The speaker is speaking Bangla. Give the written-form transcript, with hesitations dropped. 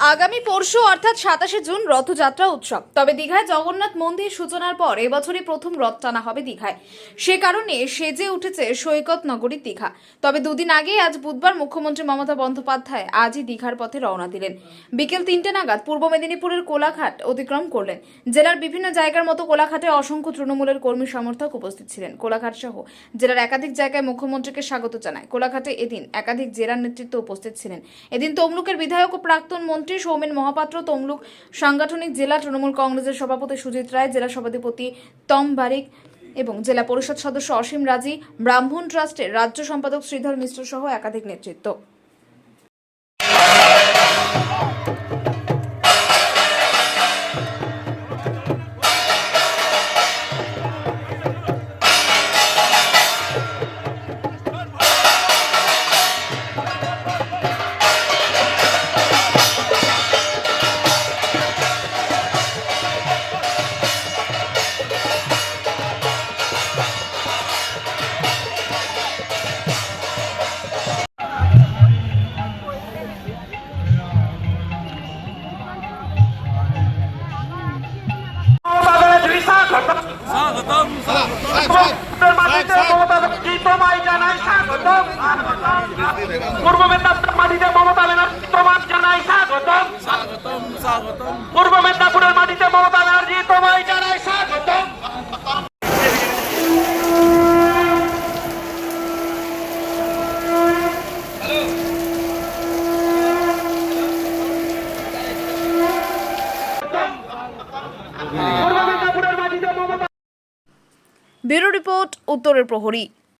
আগামী পরশু অর্থাৎ 27শে জুন রথযাত্রা উৎসব। তবে দীঘায় জগন্নাথ মন্দির সূচনার পর এবছরই প্রথম রথ টানা হবে দীঘায়। সে কারণে সেজে উঠেছে সৈকত নগরী দীঘা। তবে দুদিন আগে আজ বুধবার মুখ্যমন্ত্রী মমতা বন্দ্যোপাধ্যায় আজই দীঘার পথে রওনা দিলেন। বিকেল 3টে নাগাদ পূর্ব মেদিনীপুরের কোলাঘাট অতিক্রম করলেন। জেলার বিভিন্ন জায়গার মতো কোলাঘাটে অসংখ্য তৃণমূলের কর্মী সমর্থক উপস্থিত ছিলেন। কোলাঘাট সহ জেলার একাধিক জায়গায় মুখ্যমন্ত্রীকে স্বাগত জানায়। কোলাঘাটে এদিন একাধিক জেলার নেতৃত্ব উপস্থিত ছিলেন। এদিন তমলুকের বিধায়ক ও প্রাক্তন মন্ত্রী সৌমেন মহাপাত্র, তমলুক সাংগঠনিক জেলা তৃণমূল কংগ্রেসের সভাপতি সুজিত রায়, জেলা সভাধিপতি তম বারিক এবং জেলা পরিষদ সদস্য অসীম রাজি, ব্রাহ্মণ ট্রাস্টের রাজ্য সম্পাদক শ্রীধর মিশ্র সহ একাধিক নেতৃত্ব। পূর্ব মেদিনীপুরের মাটিতে মমতা ব্যানার্জি তোমায় জানাই স্বাগতম। পূর্ব মেদিনীপুরের মাটিতে মমতা ব্যানার্জি তোমায় জানাই স্বাগতম। ব্যুরো রিপোর্ট, উত্তরের প্রহরী।